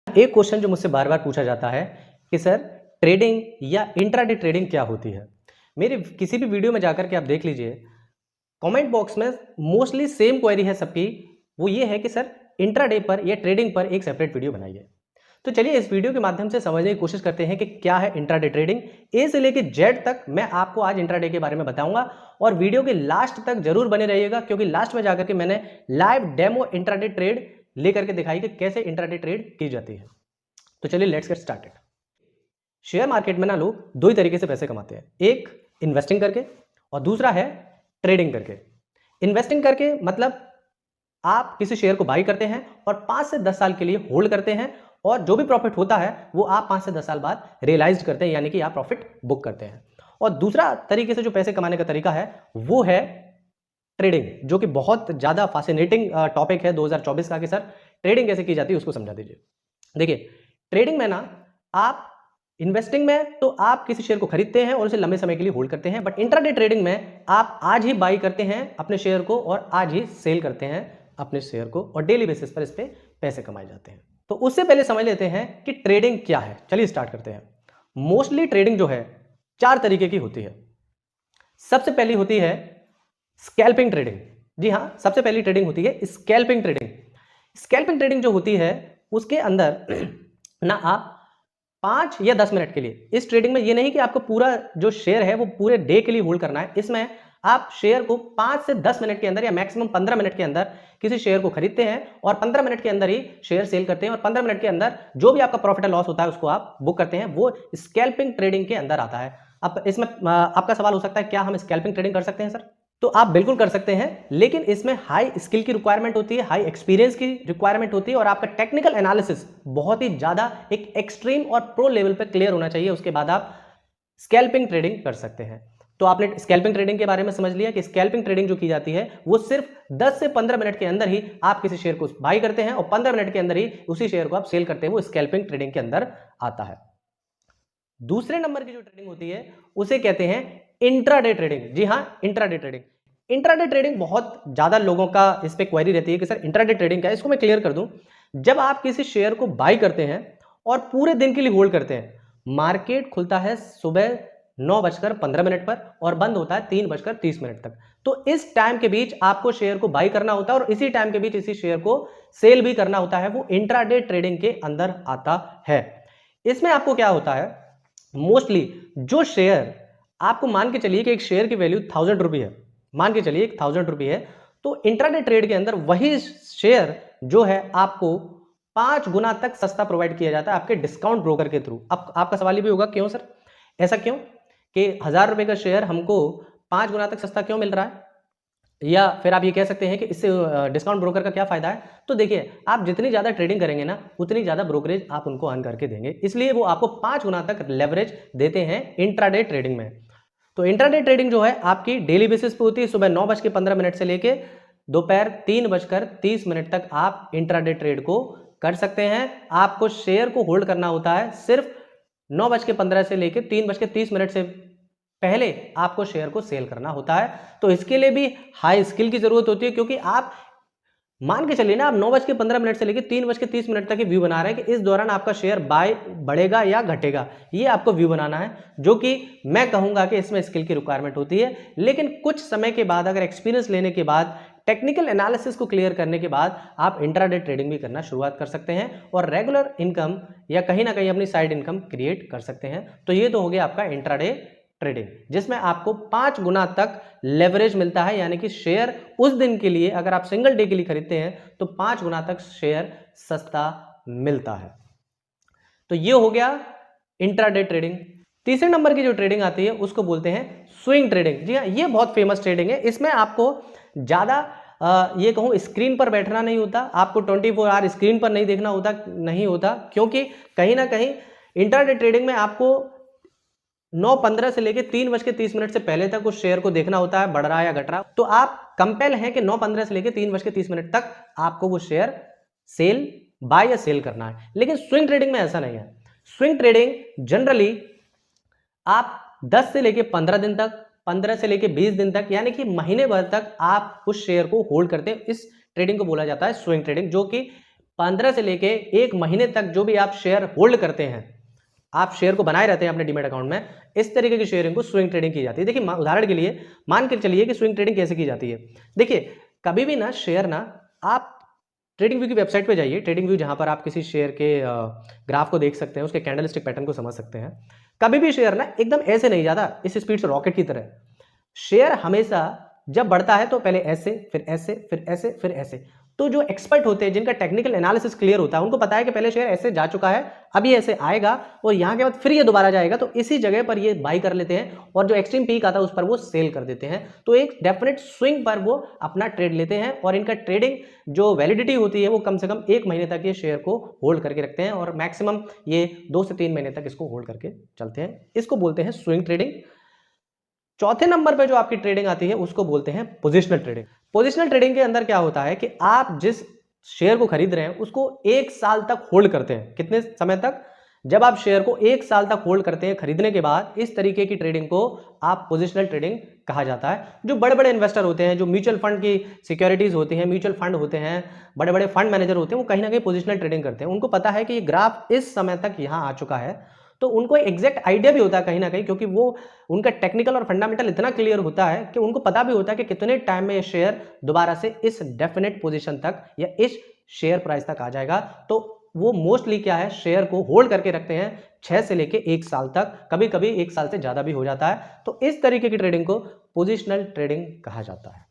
एक क्वेश्चन जो मुझसे बार बार पूछा जाता है कि सर ट्रेडिंग या इंट्राडे ट्रेडिंग क्या होती है। मेरे किसी भी वीडियो में जाकर के आप देख लीजिए, कमेंट बॉक्स में मोस्टली सेम क्वेरी है सबकी, वो ये है कि सर इंट्राडे पर या ट्रेडिंग पर एक सेपरेट वीडियो बनाइए। तो चलिए इस वीडियो के माध्यम से समझने की कोशिश करते हैं कि क्या है इंट्राडे ट्रेडिंग। ए से लेकर जेड तक मैं आपको आज इंट्राडे के बारे में बताऊंगा और वीडियो के लास्ट तक जरूर बने रहिएगा, क्योंकि लास्ट में जाकर के मैंने लाइव डेमो इंट्राडे ट्रेड लेकर के दिखाई कि कैसे इंट्राडे ट्रेड की जाती है। तो चलिए let's get started. Share market में ना लोग दो ही तरीके से पैसे कमाते हैं, एक इन्वेस्टिंग करके और दूसरा है ट्रेडिंग करके। इन्वेस्टिंग करके मतलब आप किसी शेयर को बाई करते हैं और 5 से 10 साल के लिए होल्ड करते हैं और जो भी प्रॉफिट होता है वो आप 5 से 10 साल बाद रियलाइज करते हैं, यानी कि आप प्रॉफिट बुक करते हैं। और दूसरा तरीके से जो पैसे कमाने का तरीका है वो है ट्रेडिंग, जो कि बहुत ज्यादा फैसिनेटिंग टॉपिक है 2024 का कि सर ट्रेडिंग कैसे की जाती है उसको समझा दीजिए। देखिए ट्रेडिंग में ना आप इन्वेस्टिंग में तो आप किसी शेयर को खरीदते हैं और उसे लंबे समय के लिए होल्ड करते हैं, बट इंट्राडे ट्रेडिंग में आप आज ही बाई करते हैं अपने शेयर को और आज ही सेल करते हैं अपने शेयर को और डेली बेसिस पर इस पे पैसे कमाए जाते हैं। तो उससे पहले समझ लेते हैं कि ट्रेडिंग क्या है। चलिए स्टार्ट करते हैं। मोस्टली ट्रेडिंग जो है 4 तरीके की होती है। सबसे पहली होती है स्कैल्पिंग ट्रेडिंग। जी हाँ, सबसे पहली ट्रेडिंग होती है स्कैल्पिंग ट्रेडिंग। स्कैल्पिंग ट्रेडिंग जो होती है उसके अंदर ना आप 5 या 10 मिनट के लिए, इस ट्रेडिंग में ये नहीं कि आपको पूरा जो शेयर है वो पूरे डे के लिए होल्ड करना है। इसमें आप शेयर को 5 से 10 मिनट के अंदर या मैक्सिमम 15 मिनट के अंदर किसी शेयर को खरीदते हैं और 15 मिनट के अंदर ही शेयर सेल करते हैं और 15 मिनट के अंदर जो भी आपका प्रॉफिट या लॉस होता है उसको आप बुक करते हैं। वो स्कैल्पिंग ट्रेडिंग के अंदर आता है। अब इसमें आपका सवाल हो सकता है क्या हम स्कैल्पिंग ट्रेडिंग कर सकते हैं सर? तो आप बिल्कुल कर सकते हैं, लेकिन इसमें हाई स्किल की रिक्वायरमेंट होती है, हाई एक्सपीरियंस की रिक्वायरमेंट होती है और आपका टेक्निकल एनालिसिस बहुत ही ज्यादा एक एक्सट्रीम और प्रो लेवल पे क्लियर होना चाहिए। उसके बाद आप स्कैल्पिंग ट्रेडिंग कर सकते हैं। तो आपने स्कैल्पिंग ट्रेडिंग के बारे में समझ लिया कि स्कैल्पिंग ट्रेडिंग जो की जाती है वो सिर्फ 10 से 15 मिनट के अंदर ही आप किसी शेयर को बाई करते हैं और 15 मिनट के अंदर ही उसी शेयर को आप सेल करते हैं। वो स्कैल्पिंग ट्रेडिंग के अंदर आता है। दूसरे नंबर की जो ट्रेडिंग होती है उसे कहते हैं इंट्राडे ट्रेडिंग। जी हाँ, इंट्राडे ट्रेडिंग। इंट्राडे ट्रेडिंग बहुत ज्यादा लोगों का इस पे क्वेरी रहती है कि सर इंट्राडे ट्रेडिंग क्या है। इसको मैं क्लियर कर दूं। जब आप किसी शेयर को बाई करते हैं और पूरे दिन के लिए होल्ड करते हैं, मार्केट खुलता है सुबह 9:15 पर और बंद होता है 3:30 तक। तो इस टाइम के बीच आपको शेयर को बाई करना होता है और इसी टाइम के बीच इसी शेयर को सेल भी करना होता है। वो इंट्राडे ट्रेडिंग के अंदर आता है। इसमें आपको क्या होता है, मोस्टली जो शेयर आपको मान के चलिए कि एक शेयर की वैल्यू 1000 रुपये है, मान के चलिए 1000 रुपये है, तो इंट्राडे ट्रेड के अंदर वही शेयर जो है आपको 5 गुना तक सस्ता प्रोवाइड किया जाता है आपके डिस्काउंट ब्रोकर के थ्रू। अब आपका सवाल ये भी होगा क्यों सर, ऐसा क्यों कि 1000 रुपये का शेयर हमको 5 गुना तक सस्ता क्यों मिल रहा है, या फिर आप ये कह सकते हैं कि इससे डिस्काउंट ब्रोकर का क्या फायदा है। तो देखिए आप जितनी ज्यादा ट्रेडिंग करेंगे ना उतनी ज्यादा ब्रोकरेज आप उनको अर्न करके देंगे, इसलिए वो आपको 5 गुना तक लेवरेज देते हैं इंट्राडे ट्रेडिंग में। तो इंट्राडे ट्रेडिंग जो है आपकी डेली बेसिस पे होती है। सुबह 9:15 से लेके दोपहर 3:30 तक आप इंट्राडे ट्रेड को कर सकते हैं। आपको शेयर को होल्ड करना होता है सिर्फ 9:15 से लेके 3:30 से पहले आपको शेयर को सेल करना होता है। तो इसके लिए भी हाई स्किल की जरूरत होती है, क्योंकि आप मान के चलिए ना आप 9:15 से लेकर 3:30 तक की व्यू बना रहे हैं कि इस दौरान आपका शेयर बाय बढ़ेगा या घटेगा, ये आपको व्यू बनाना है, जो कि मैं कहूंगा कि इसमें स्किल की रिक्वायरमेंट होती है। लेकिन कुछ समय के बाद, अगर एक्सपीरियंस लेने के बाद, टेक्निकल एनालिसिस को क्लियर करने के बाद आप इंट्राडे ट्रेडिंग भी करना शुरुआत कर सकते हैं और रेगुलर इनकम या कहीं ना कहीं अपनी साइड इनकम क्रिएट कर सकते हैं। तो ये तो हो गया आपका इंट्राडे ट्रेडिंग, जिसमें आपको 5 गुना तक लेवरेज मिलता है, यानी कि शेयर उस दिन के लिए अगर आप सिंगल डे के लिए खरीदते हैं तो 5 गुना तक शेयर सस्ता मिलता है। तो ये हो गया इंट्राडे ट्रेडिंग। तीसरे नंबर की जो ट्रेडिंग आती है उसको बोलते हैं स्विंग ट्रेडिंग। जी हाँ, ये बहुत फेमस ट्रेडिंग है। इसमें आपको ज्यादा ये कहूँ स्क्रीन पर बैठना नहीं होता, आपको 24 आवर स्क्रीन पर नहीं देखना होता, क्योंकि कहीं ना कहीं इंट्राडे ट्रेडिंग में आपको 9:15 से लेके 3:30 से पहले तक उस शेयर को देखना होता है बढ़ रहा है या घट रहा। तो आप कंपेल हैं कि 9:15 से लेके 3:30 तक आपको वो शेयर सेल बाय या सेल करना है। लेकिन स्विंग ट्रेडिंग में ऐसा नहीं है। स्विंग ट्रेडिंग जनरली आप 10 से लेके 15 दिन तक, 15 से लेके 20 दिन तक, यानी कि महीने भर तक आप उस शेयर को होल्ड करते हैं। इस ट्रेडिंग को बोला जाता है स्विंग ट्रेडिंग, जो कि 15 से लेके 1 महीने तक जो भी आप शेयर होल्ड करते हैं, आप शेयर को बनाए रहते हैं अपने डीमैट अकाउंट में, इस तरीके की शेयरिंग को स्विंग ट्रेडिंग की जाती है। देखिए उदाहरण के लिए मान के चलिए कि स्विंग ट्रेडिंग कैसे की जाती है। देखिए कभी भी ना शेयर ना, आप ट्रेडिंग व्यू की वेबसाइट पे जाइए, ट्रेडिंग व्यू जहां पर आप किसी शेयर के ग्राफ को देख सकते हैं, उसके कैंडलस्टिक पैटर्न को समझ सकते हैं। कभी भी शेयर ना एकदम ऐसे नहीं जाता इस स्पीड से रॉकेट की तरह। शेयर हमेशा जब बढ़ता है तो पहले ऐसे, फिर ऐसे, फिर ऐसे, फिर ऐसे। तो जो एक्सपर्ट होते हैं, जिनका टेक्निकल एनालिसिस क्लियर होता है, उनको पता है कि पहले शेयर ऐसे जा चुका है, अभी ऐसे आएगा और यहां के बाद फिर ये दोबारा जाएगा, तो इसी जगह पर ये बाई कर लेते हैं और जो एक्सट्रीम पीक आता है उस पर वो सेल कर देते हैं। तो एक डेफिनेट स्विंग पर वो अपना ट्रेड लेते हैं और इनका ट्रेडिंग जो वैलिडिटी होती है वो कम से कम 1 महीने तक ये शेयर को होल्ड करके रखते हैं और मैक्सिमम ये 2 से 3 महीने तक इसको होल्ड करके चलते हैं। इसको बोलते हैं स्विंग ट्रेडिंग। चौथे नंबर पे जो आपकी ट्रेडिंग आती है उसको बोलते हैं पोजिशनल ट्रेडिंग। पोजिशनल ट्रेडिंग के अंदर क्या होता है कि आप जिस शेयर को खरीद रहे हैं उसको 1 साल तक होल्ड करते हैं। कितने समय तक? जब आप शेयर को 1 साल तक होल्ड करते हैं खरीदने के बाद, इस तरीके की ट्रेडिंग को आप पोजिशनल ट्रेडिंग कहा जाता है। जो बड़े बड़े इन्वेस्टर होते हैं, जो म्यूचुअल फंड की सिक्योरिटीज होती हैं, म्यूचुअल फंड होते हैं, बड़े बड़े फंड मैनेजर होते हैं, वो कहीं ना कहीं पोजिशनल ट्रेडिंग करते हैं। उनको पता है कि ये ग्राफ इस समय तक यहाँ आ चुका है, तो उनको एग्जैक्ट आइडिया भी होता है कहीं ना कहीं, क्योंकि वो उनका टेक्निकल और फंडामेंटल इतना क्लियर होता है कि उनको पता भी होता है कि कितने टाइम में ये शेयर दोबारा से इस डेफिनेट पोजीशन तक या इस शेयर प्राइस तक आ जाएगा। तो वो मोस्टली क्या है, शेयर को होल्ड करके रखते हैं 6 से लेके 1 साल तक, कभी कभी 1 साल से ज्यादा भी हो जाता है। तो इस तरीके की ट्रेडिंग को पोजिशनल ट्रेडिंग कहा जाता है।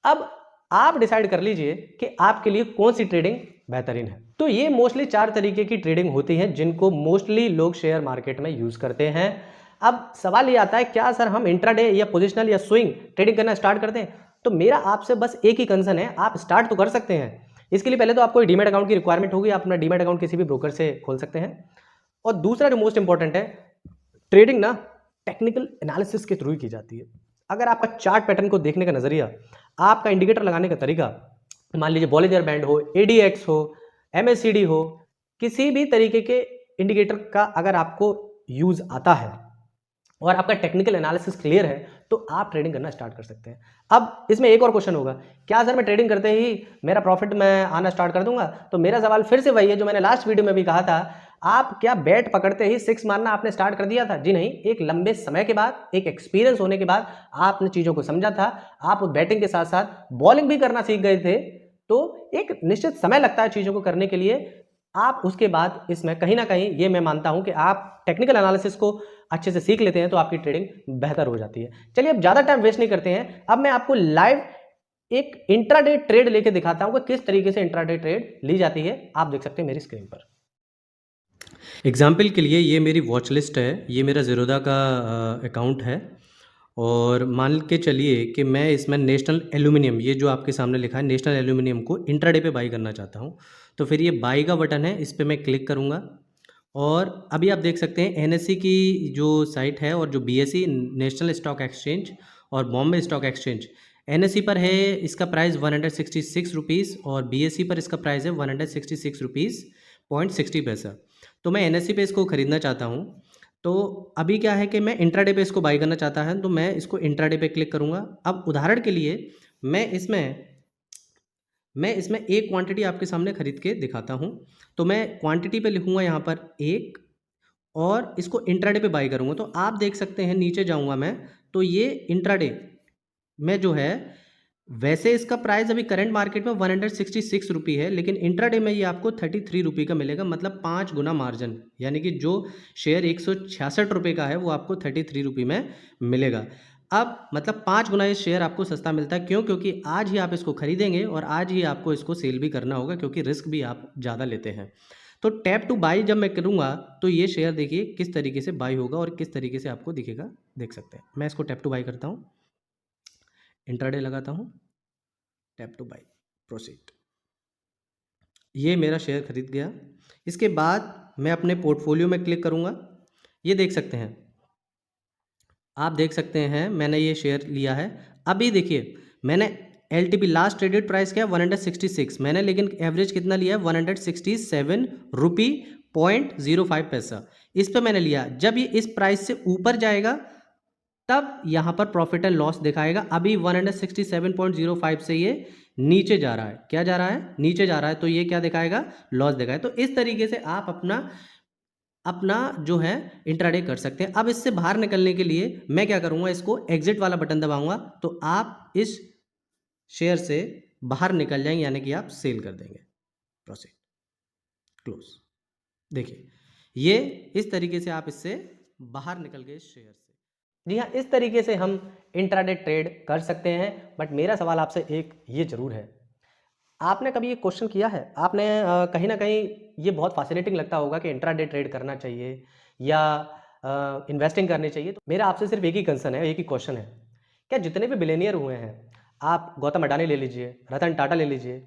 अब आप डिसाइड कर लीजिए कि आपके लिए कौन सी ट्रेडिंग बेहतरीन है। तो ये मोस्टली 4 तरीके की ट्रेडिंग होती है जिनको मोस्टली लोग शेयर मार्केट में यूज करते हैं। अब सवाल ये आता है, क्या सर हम इंट्राडे या पोजिशनल या स्विंग ट्रेडिंग करना स्टार्ट करते हैं? तो मेरा आपसे बस एक ही कंसर्न है, आप स्टार्ट तो कर सकते हैं। इसके लिए पहले तो आपको डीमैट अकाउंट की रिक्वायरमेंट होगी, आप अपना डीमैट अकाउंट किसी भी ब्रोकर से खोल सकते हैं। और दूसरा जो मोस्ट इंपॉर्टेंट है, ट्रेडिंग ना टेक्निकल एनालिसिस के थ्रू ही की जाती है। अगर आपका चार्ट पैटर्न को देखने का नजरिया, आपका इंडिकेटर लगाने का तरीका, मान लीजिए बॉलिंजर बैंड हो, एडीएक्स हो, MACD हो, किसी भी तरीके के इंडिकेटर का अगर आपको यूज आता है और आपका टेक्निकल एनालिसिस क्लियर है, तो आप ट्रेडिंग करना स्टार्ट कर सकते हैं। अब इसमें एक और क्वेश्चन होगा, क्या सर मैं ट्रेडिंग करते ही मेरा प्रॉफिट मैं आना स्टार्ट कर दूंगा? तो मेरा सवाल फिर से वही है जो मैंने लास्ट वीडियो में भी कहा था, आप क्या बैट पकड़ते ही 6 मारना आपने स्टार्ट कर दिया था? जी नहीं, एक लंबे समय के बाद, एक एक्सपीरियंस होने के बाद आपने चीजों को समझा था, आप बैटिंग के साथ साथ बॉलिंग भी करना सीख गए थे। तो एक निश्चित समय लगता है चीजों को करने के लिए। आप उसके बाद इसमें कहीं ना कहीं ये मैं मानता हूं कि आप टेक्निकल एनालिसिस को अच्छे से सीख लेते हैं तो आपकी ट्रेडिंग बेहतर हो जाती है। चलिए अब ज्यादा टाइम वेस्ट नहीं करते हैं, अब मैं आपको लाइव एक इंट्राडे ट्रेड लेके दिखाता हूं कि किस तरीके से इंट्राडे ट्रेड ली जाती है। आप देख सकते हैं मेरी स्क्रीन पर। एग्जाम्पल के लिए ये मेरी वॉच लिस्ट है, ये मेरा ज़ीरोधा का अकाउंट है और मान के चलिए कि मैं इसमें नेशनल एल्यूमिनियम, ये जो आपके सामने लिखा है नेशनल एल्यूमिनियम, को इंट्राडे पे बाई करना चाहता हूँ। तो फिर ये बाई का बटन है, इस पर मैं क्लिक करूँगा और अभी आप देख सकते हैं NSE की जो साइट है और जो BSE नेशनल स्टॉक एक्सचेंज और बॉम्बे स्टॉक एक्सचेंज, NSE पर है इसका प्राइस 166 रुपीज़ और BSE पर इसका प्राइस है 166 रुपीज़ 60 पैसा। तो मैं NSE पे इसको ख़रीदना चाहता हूँ। तो अभी क्या है कि मैं इंट्राडे पे इसको बाई करना चाहता है, तो मैं इसको इंट्राडे पे क्लिक करूँगा। अब उदाहरण के लिए मैं इसमें एक क्वांटिटी आपके सामने खरीद के दिखाता हूँ। तो मैं क्वांटिटी पे लिखूँगा यहाँ पर 1 और इसको इंट्राडे पे बाई करूँगा। तो आप देख सकते हैं, नीचे जाऊँगा मैं तो ये इंट्राडे में जो है, वैसे इसका प्राइस अभी करंट मार्केट में 166 रुपये है, लेकिन इंट्राडे में ये आपको 33 रुपये का मिलेगा, मतलब 5 गुना मार्जिन, यानी कि जो शेयर 166 रुपये का है वो आपको 33 रुपये में मिलेगा। अब मतलब 5 गुना ये शेयर आपको सस्ता मिलता है। क्यों? क्योंकि आज ही आप इसको खरीदेंगे और आज ही आपको इसको सेल भी करना होगा, क्योंकि रिस्क भी आप ज़्यादा लेते हैं। तो टैप टू बाई जब मैं करूँगा तो ये शेयर देखिए किस तरीके से बाई होगा और किस तरीके से आपको दिखेगा, देख सकते हैं। मैं इसको टैप टू बाई करता हूँ, इंट्राडे लगाता हूँ, टैप टू बाई, प्रोसीड। ये मेरा शेयर खरीद गया। इसके बाद मैं अपने पोर्टफोलियो में क्लिक करूँगा, ये देख सकते हैं, आप देख सकते हैं मैंने ये शेयर लिया है। अभी देखिए मैंने LTP लास्ट ट्रेडेड प्राइस क्या है 166, मैंने लेकिन एवरेज कितना लिया है 167 रुपी 0.05 पैसा, इस पर मैंने लिया। जब ये इस प्राइस से ऊपर जाएगा तब यहाँ पर प्रॉफिट एंड लॉस दिखाएगा। अभी 167.05 से ये नीचे जा रहा है, क्या जा रहा है, नीचे जा रहा है, तो ये क्या दिखाएगा, लॉस दिखाएगा। तो इस तरीके से आप अपना जो है इंट्राडे कर सकते हैं। अब इससे बाहर निकलने के लिए मैं क्या करूंगा, इसको एग्जिट वाला बटन दबाऊंगा तो आप इस शेयर से बाहर निकल जाएंगे, यानी कि आप सेल कर देंगे। Proceed, close. देखिए ये इस तरीके से आप इससे बाहर निकल गए शेयर से। जी हाँ, इस तरीके से हम इंट्राडे ट्रेड कर सकते हैं। बट मेरा सवाल आपसे एक ये जरूर है, आपने कभी ये क्वेश्चन किया है, आपने कहीं ना कहीं ये बहुत फैसिनेटिंग लगता होगा कि इंट्राडे ट्रेड करना चाहिए या इन्वेस्टिंग करनी चाहिए। तो मेरा आपसे सिर्फ एक ही कंसर्न है, एक ही क्वेश्चन है, क्या जितने भी बिलियनियर हुए हैं, आप गौतम अडानी ले लीजिए, रतन टाटा ले लीजिए,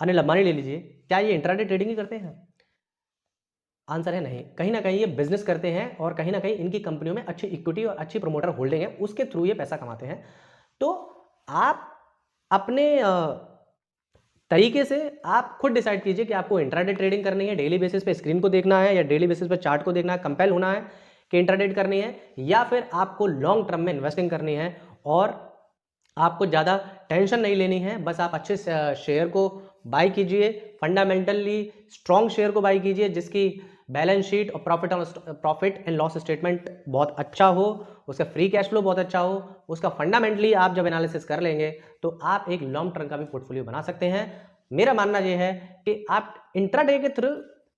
अनिल अंबानी ले लीजिए, क्या ये इंट्राडे ट्रेडिंग ही करते हैं? आंसर है नहीं। कहीं ना कहीं ये बिजनेस करते हैं और कहीं ना कहीं इनकी कंपनियों में अच्छी इक्विटी और अच्छी प्रोमोटर होल्डिंग है, उसके थ्रू ये पैसा कमाते हैं। तो आप अपने तरीके से आप खुद डिसाइड कीजिए कि आपको इंट्राडे ट्रेडिंग करनी है, डेली बेसिस पे स्क्रीन को देखना है, या डेली बेसिस पे चार्ट को देखना है, कंपेल होना है कि इंट्राडे करनी है, या फिर आपको लॉन्ग टर्म में इन्वेस्टिंग करनी है और आपको ज़्यादा टेंशन नहीं लेनी है। बस आप अच्छे शेयर को बाई कीजिए, फंडामेंटली स्ट्रॉन्ग शेयर को बाई कीजिए जिसकी बैलेंस शीट और प्रॉफिट एंड लॉस स्टेटमेंट बहुत अच्छा हो, उसका फ्री कैश फ्लो बहुत अच्छा हो, उसका फंडामेंटली आप जब एनालिसिस कर लेंगे तो आप एक लॉन्ग टर्म का भी पोर्टफोलियो बना सकते हैं। मेरा मानना यह है कि आप इंट्राडे के थ्रू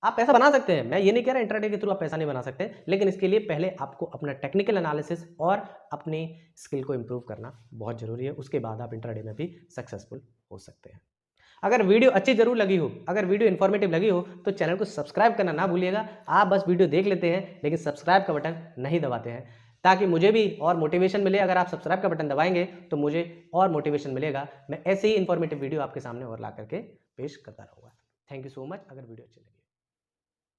आप पैसा बना सकते हैं, मैं ये नहीं कह रहा इंट्राडे के थ्रू आप पैसा नहीं बना सकते, लेकिन इसके लिए पहले आपको अपना टेक्निकल एनालिसिस और अपनी स्किल को इंप्रूव करना बहुत जरूरी है। उसके बाद आप इंट्राडे में भी सक्सेसफुल हो सकते हैं। अगर वीडियो अच्छी जरूर लगी हो, अगर वीडियो इन्फॉर्मेटिव लगी हो तो चैनल को सब्सक्राइब करना ना भूलिएगा। आप बस वीडियो देख लेते हैं लेकिन सब्सक्राइब का बटन नहीं दबाते हैं, ताकि मुझे भी और मोटिवेशन मिले। अगर आप सब्सक्राइब का बटन दबाएंगे तो मुझे और मोटिवेशन मिलेगा, मैं ऐसे ही इन्फॉर्मेटिव वीडियो आपके सामने और ला करके पेश करता रहूँगा। Thank you so much. अगर वीडियो अच्छी लगी